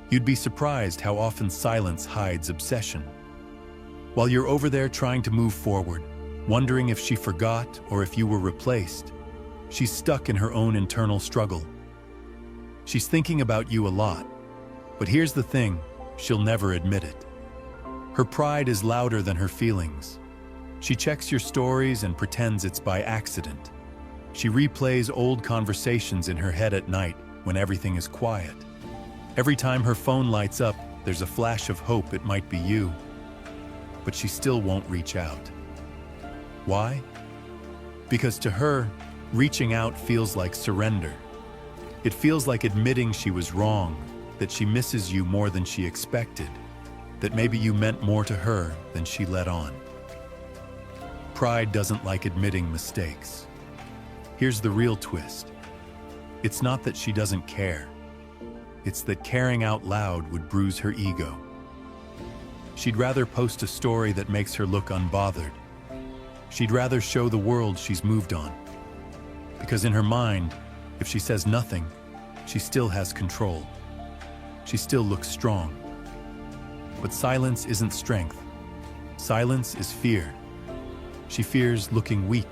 You'd be surprised how often silence hides obsession. While you're over there trying to move forward, wondering if she forgot or if you were replaced, she's stuck in her own internal struggle. She's thinking about you a lot, but here's the thing, she'll never admit it. Her pride is louder than her feelings. She checks your stories and pretends it's by accident. She replays old conversations in her head at night when everything is quiet. Every time her phone lights up, there's a flash of hope it might be you. But she still won't reach out. Why? Because to her, reaching out feels like surrender. It feels like admitting she was wrong, that she misses you more than she expected, that maybe you meant more to her than she let on. Pride doesn't like admitting mistakes. Here's the real twist. It's not that she doesn't care. It's that caring out loud would bruise her ego. She'd rather post a story that makes her look unbothered. She'd rather show the world she's moved on. Because in her mind, if she says nothing, she still has control. She still looks strong. But silence isn't strength. Silence is fear. She fears looking weak.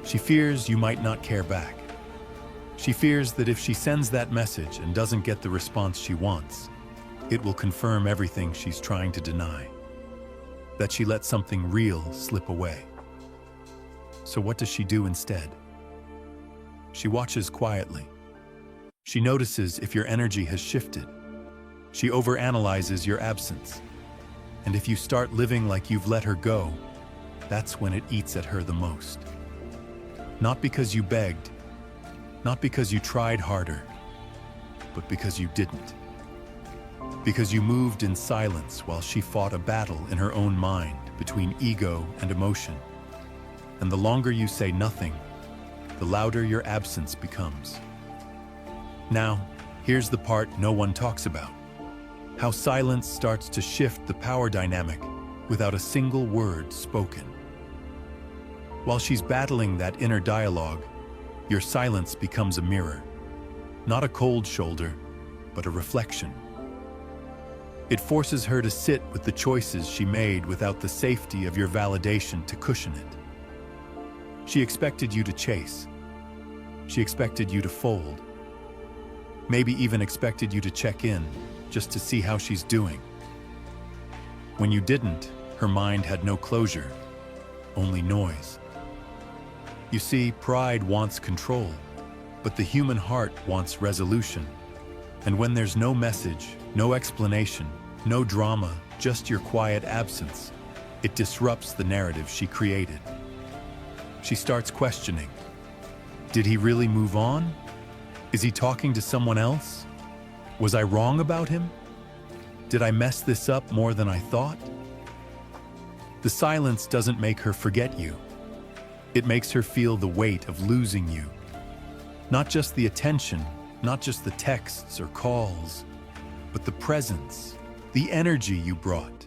She fears you might not care back. She fears that if she sends that message and doesn't get the response she wants, it will confirm everything she's trying to deny. That she let something real slip away. So what does she do instead? She watches quietly. She notices if your energy has shifted. She overanalyzes your absence. And if you start living like you've let her go, that's when it eats at her the most. Not because you begged, not because you tried harder, but because you didn't. Because you moved in silence while she fought a battle in her own mind between ego and emotion. And the longer you say nothing, the louder your absence becomes. Now, here's the part no one talks about. How silence starts to shift the power dynamic without a single word spoken. While she's battling that inner dialogue, your silence becomes a mirror. Not a cold shoulder, but a reflection. It forces her to sit with the choices she made without the safety of your validation to cushion it. She expected you to chase. She expected you to fold. Maybe even expected you to check in, just to see how she's doing. When you didn't, her mind had no closure, only noise. You see, pride wants control, but the human heart wants resolution. And when there's no message, no explanation, no drama, just your quiet absence, it disrupts the narrative she created. She starts questioning. Did he really move on? Is he talking to someone else? Was I wrong about him? Did I mess this up more than I thought? The silence doesn't make her forget you. It makes her feel the weight of losing you. Not just the attention, not just the texts or calls, but the presence, the energy you brought.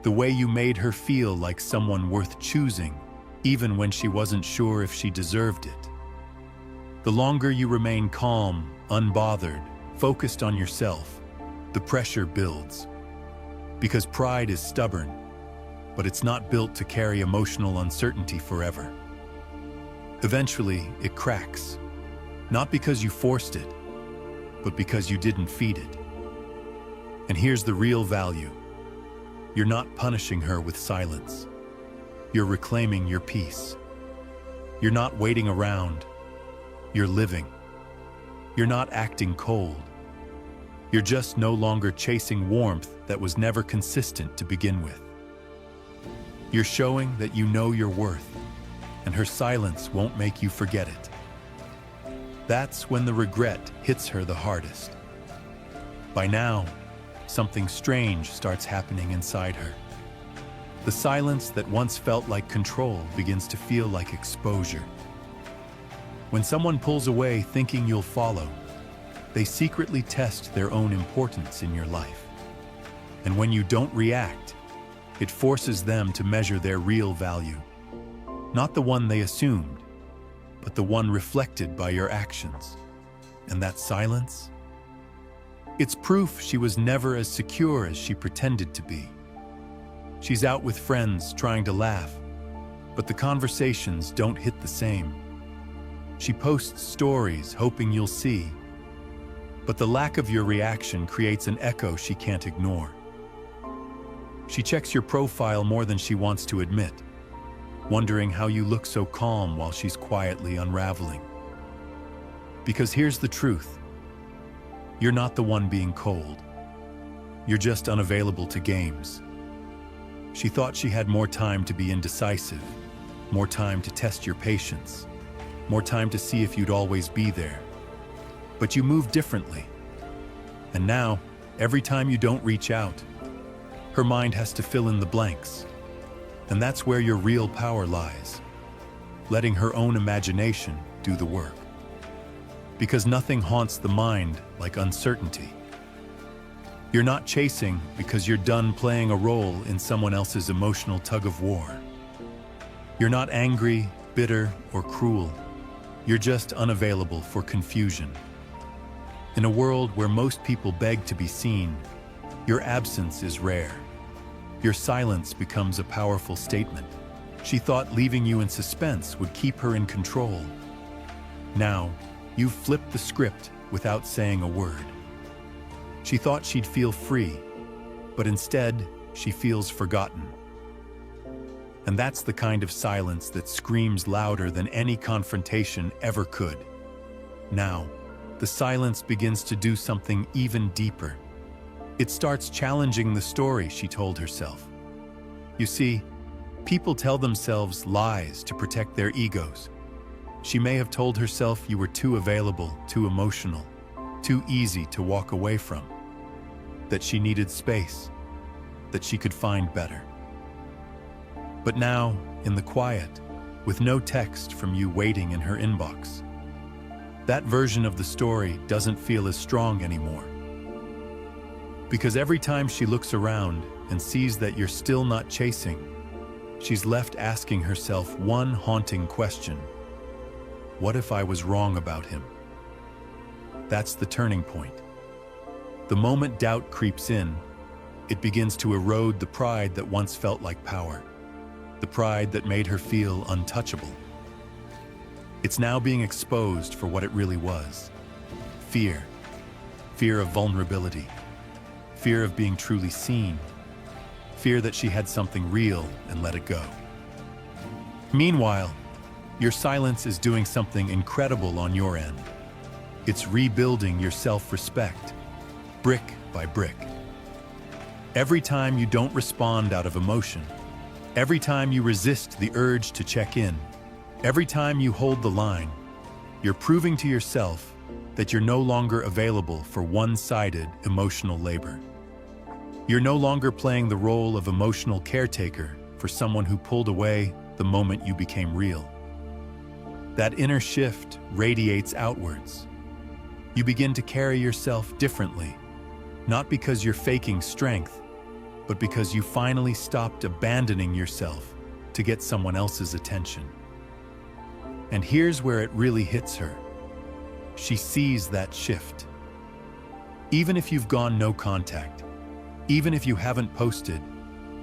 The way you made her feel like someone worth choosing, even when she wasn't sure if she deserved it. The longer you remain calm, unbothered, focused on yourself, the pressure builds. Because pride is stubborn, but it's not built to carry emotional uncertainty forever. Eventually, it cracks. Not because you forced it, but because you didn't feed it. And here's the real value. You're not punishing her with silence. You're reclaiming your peace. You're not waiting around. You're living. You're not acting cold. You're just no longer chasing warmth that was never consistent to begin with. You're showing that you know your worth, and her silence won't make you forget it. That's when the regret hits her the hardest. By now, something strange starts happening inside her. The silence that once felt like control begins to feel like exposure. When someone pulls away thinking you'll follow, they secretly test their own importance in your life. And when you don't react, it forces them to measure their real value. Not the one they assumed, but the one reflected by your actions. And that silence? It's proof she was never as secure as she pretended to be. She's out with friends trying to laugh, but the conversations don't hit the same. She posts stories hoping you'll see, but the lack of your reaction creates an echo she can't ignore. She checks your profile more than she wants to admit, wondering how you look so calm while she's quietly unraveling. Because here's the truth. You're not the one being cold. You're just unavailable to games. She thought she had more time to be indecisive, more time to test your patience, more time to see if you'd always be there. But you move differently. And now, every time you don't reach out, her mind has to fill in the blanks. And that's where your real power lies, letting her own imagination do the work. Because nothing haunts the mind like uncertainty. You're not chasing because you're done playing a role in someone else's emotional tug-of-war. You're not angry, bitter, or cruel. You're just unavailable for confusion. In a world where most people beg to be seen, your absence is rare. Your silence becomes a powerful statement. She thought leaving you in suspense would keep her in control. Now, you've flipped the script without saying a word. She thought she'd feel free, but instead, she feels forgotten. And that's the kind of silence that screams louder than any confrontation ever could. Now, the silence begins to do something even deeper. It starts challenging the story she told herself. You see, people tell themselves lies to protect their egos. She may have told herself you were too available, too emotional, too easy to walk away from, that she needed space, that she could find better. But now, in the quiet, with no text from you waiting in her inbox, that version of the story doesn't feel as strong anymore. Because every time she looks around and sees that you're still not chasing, she's left asking herself one haunting question. What if I was wrong about him? That's the turning point. The moment doubt creeps in, it begins to erode the pride that once felt like power, the pride that made her feel untouchable. It's now being exposed for what it really was. Fear. Fear of vulnerability. Fear of being truly seen. Fear that she had something real and let it go. Meanwhile, your silence is doing something incredible on your end. It's rebuilding your self-respect, brick by brick. Every time you don't respond out of emotion, every time you resist the urge to check in, every time you hold the line, you're proving to yourself that you're no longer available for one-sided emotional labor. You're no longer playing the role of emotional caretaker for someone who pulled away the moment you became real. That inner shift radiates outwards. You begin to carry yourself differently, not because you're faking strength, but because you finally stopped abandoning yourself to get someone else's attention. And here's where it really hits her. She sees that shift. Even if you've gone no contact, even if you haven't posted,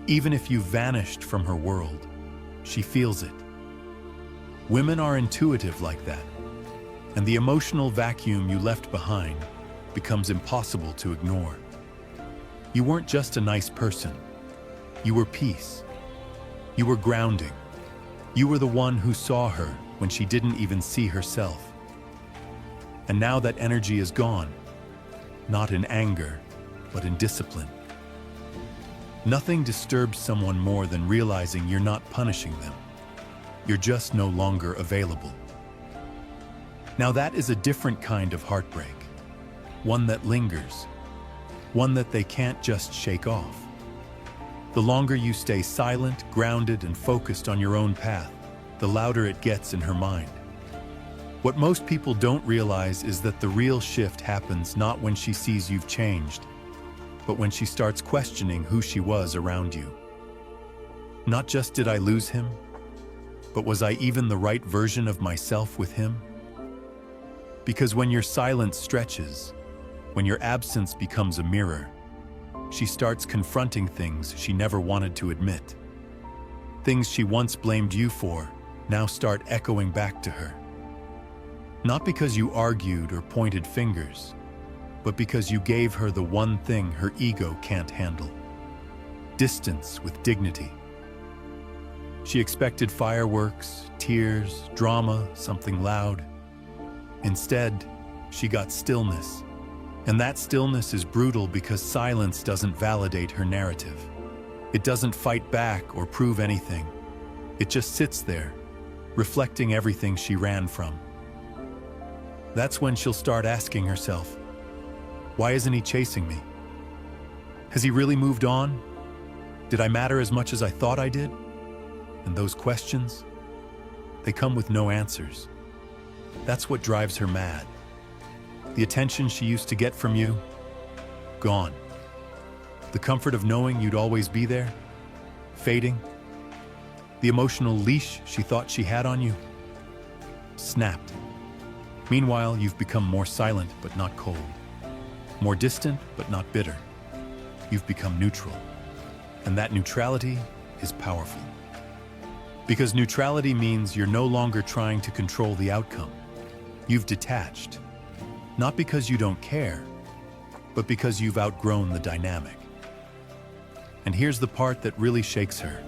even if you've vanished from her world, she feels it. Women are intuitive like that, and the emotional vacuum you left behind becomes impossible to ignore. You weren't just a nice person. You were peace. You were grounding. You were the one who saw her when she didn't even see herself. And now that energy is gone, not in anger, but in discipline. Nothing disturbs someone more than realizing you're not punishing them. You're just no longer available. Now that is a different kind of heartbreak, one that lingers, one that they can't just shake off. The longer you stay silent, grounded, and focused on your own path, the louder it gets in her mind. What most people don't realize is that the real shift happens not when she sees you've changed, but when she starts questioning who she was around you. Not just did I lose him, but was I even the right version of myself with him? Because when your silence stretches, when your absence becomes a mirror. She starts confronting things she never wanted to admit. Things she once blamed you for now start echoing back to her. Not because you argued or pointed fingers, but because you gave her the one thing her ego can't handle: distance with dignity. She expected fireworks, tears, drama, something loud. Instead, she got stillness. And that stillness is brutal because silence doesn't validate her narrative. It doesn't fight back or prove anything. It just sits there, reflecting everything she ran from. That's when she'll start asking herself, why isn't he chasing me? Has he really moved on? Did I matter as much as I thought I did? And those questions, they come with no answers. That's what drives her mad. The attention she used to get from you, gone. The comfort of knowing you'd always be there, fading. The emotional leash she thought she had on you, snapped. Meanwhile, you've become more silent but not cold, more distant but not bitter. You've become neutral, and that neutrality is powerful. Because neutrality means you're no longer trying to control the outcome. You've detached, not because you don't care, but because you've outgrown the dynamic. And here's the part that really shakes her.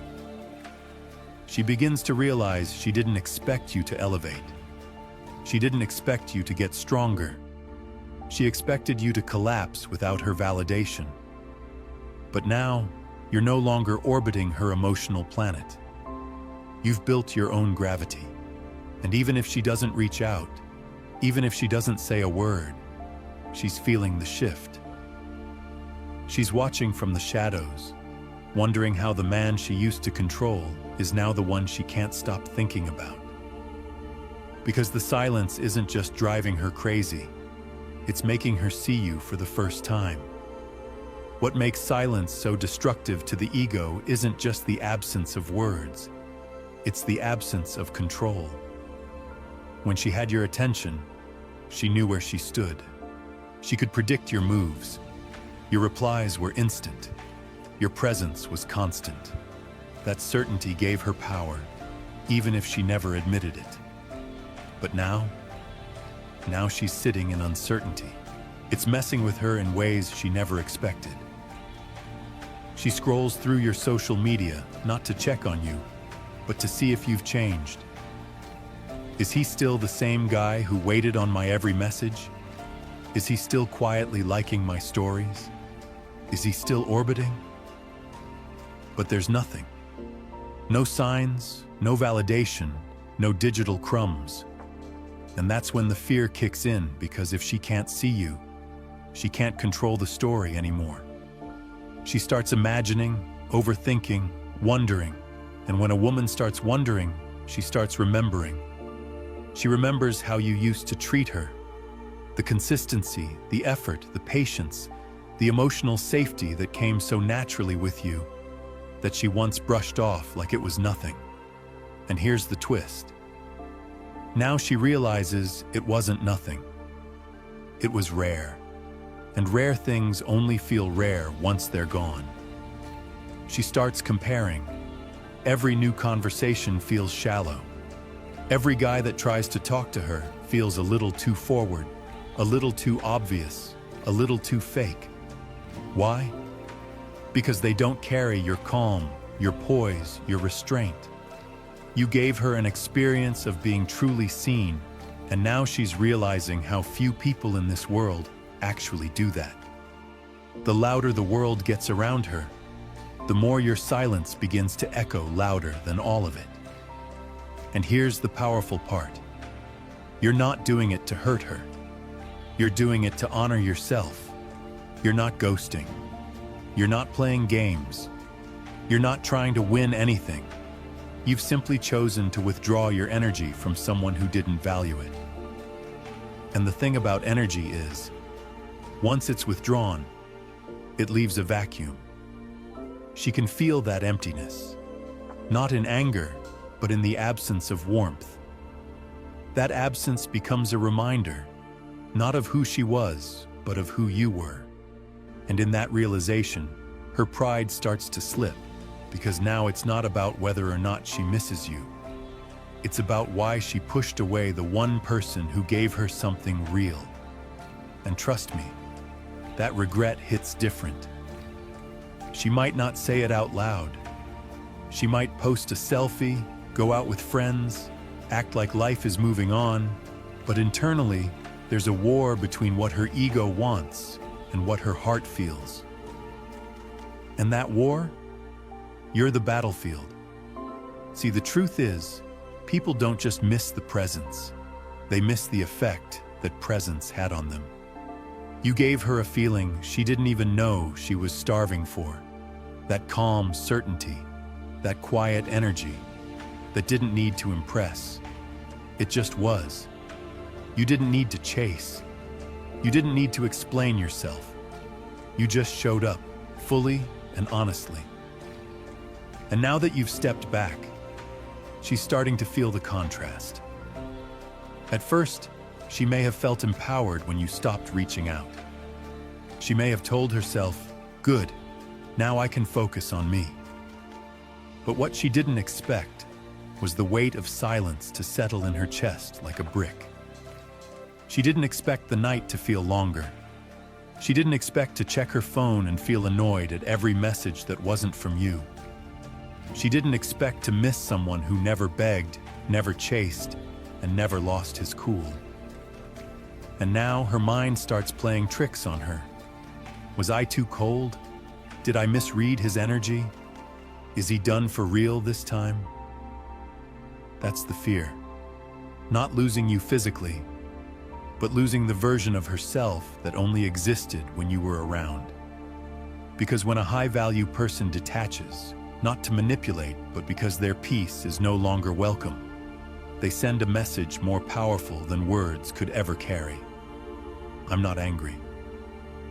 She begins to realize she didn't expect you to elevate. She didn't expect you to get stronger. She expected you to collapse without her validation. But now, you're no longer orbiting her emotional planet. You've built your own gravity. And even if she doesn't reach out, even if she doesn't say a word, she's feeling the shift. She's watching from the shadows, wondering how the man she used to control is now the one she can't stop thinking about. Because the silence isn't just driving her crazy, it's making her see you for the first time. What makes silence so destructive to the ego isn't just the absence of words, it's the absence of control. When she had your attention, she knew where she stood. She could predict your moves. Your replies were instant. Your presence was constant. That certainty gave her power, even if she never admitted it. But now she's sitting in uncertainty. It's messing with her in ways she never expected. She scrolls through your social media, not to check on you, but to see if you've changed. Is he still the same guy who waited on my every message? Is he still quietly liking my stories? Is he still orbiting? But there's nothing. No signs, no validation, no digital crumbs. And that's when the fear kicks in, because if she can't see you, she can't control the story anymore. She starts imagining, overthinking, wondering. And when a woman starts wondering, she starts remembering. She remembers how you used to treat her. The consistency, the effort, the patience, the emotional safety that came so naturally with you, that she once brushed off like it was nothing. And here's the twist. Now she realizes it wasn't nothing. It was rare. And rare things only feel rare once they're gone. She starts comparing. Every new conversation feels shallow. Every guy that tries to talk to her feels a little too forward, a little too obvious, a little too fake. Why? Because they don't carry your calm, your poise, your restraint. You gave her an experience of being truly seen, and now she's realizing how few people in this world actually do that. The louder the world gets around her, the more your silence begins to echo louder than all of it. And here's the powerful part. You're not doing it to hurt her. You're doing it to honor yourself. You're not ghosting. You're not playing games. You're not trying to win anything. You've simply chosen to withdraw your energy from someone who didn't value it. And the thing about energy is, once it's withdrawn, it leaves a vacuum. She can feel that emptiness, not in anger, but in the absence of warmth. That absence becomes a reminder, not of who she was, but of who you were. And in that realization, her pride starts to slip, because now it's not about whether or not she misses you. It's about why she pushed away the one person who gave her something real. And trust me, that regret hits different. She might not say it out loud. She might post a selfie, go out with friends, act like life is moving on, but internally, there's a war between what her ego wants and what her heart feels. And that war? You're the battlefield. See, the truth is, people don't just miss the presence. They miss the effect that presence had on them. You gave her a feeling she didn't even know she was starving for. That calm certainty, that quiet energy, that didn't need to impress. It just was. You didn't need to chase. You didn't need to explain yourself. You just showed up, fully and honestly. And now that you've stepped back, she's starting to feel the contrast. At first, she may have felt empowered when you stopped reaching out. She may have told herself, "Good, now I can focus on me." But what she didn't expect was the weight of silence to settle in her chest like a brick. She didn't expect the night to feel longer. She didn't expect to check her phone and feel annoyed at every message that wasn't from you. She didn't expect to miss someone who never begged, never chased, and never lost his cool. And now her mind starts playing tricks on her. Was I too cold? Did I misread his energy? Is he done for real this time? That's the fear. Not losing you physically, but losing the version of herself that only existed when you were around. Because when a high-value person detaches, not to manipulate, but because their peace is no longer welcome, they send a message more powerful than words could ever carry. I'm not angry.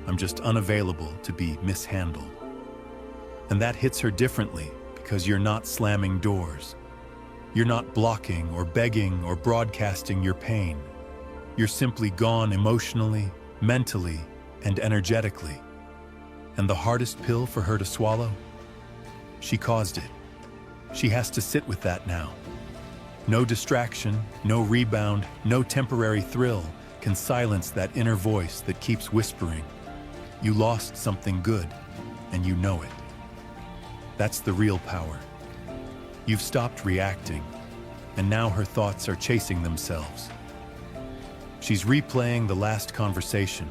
I'm just unavailable to be mishandled. And that hits her differently because you're not slamming doors. You're not blocking or begging or broadcasting your pain. You're simply gone emotionally, mentally, and energetically. And the hardest pill for her to swallow? She caused it. She has to sit with that now. No distraction, no rebound, no temporary thrill can silence that inner voice that keeps whispering, "You lost something good, and you know it." That's the real power. You've stopped reacting, and now her thoughts are chasing themselves. She's replaying the last conversation,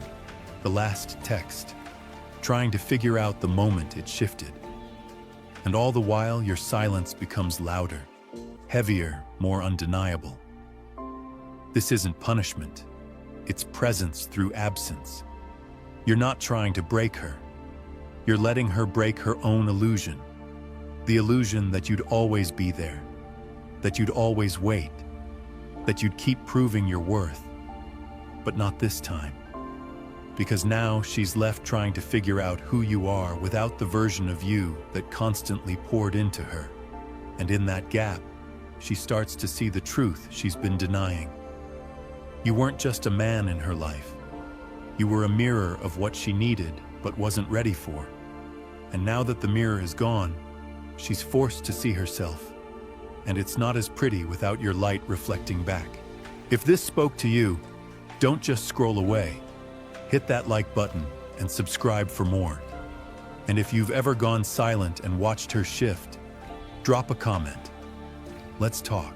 the last text, trying to figure out the moment it shifted. And all the while, your silence becomes louder, heavier, more undeniable. This isn't punishment. It's presence through absence. You're not trying to break her. You're letting her break her own illusion. The illusion that you'd always be there, that you'd always wait, that you'd keep proving your worth. But not this time. Because now she's left trying to figure out who you are without the version of you that constantly poured into her. And in that gap, she starts to see the truth she's been denying. You weren't just a man in her life. You were a mirror of what she needed but wasn't ready for. And now that the mirror is gone, she's forced to see herself. And it's not as pretty without your light reflecting back. If this spoke to you, don't just scroll away. Hit that like button and subscribe for more. And if you've ever gone silent and watched her shift, drop a comment. Let's talk.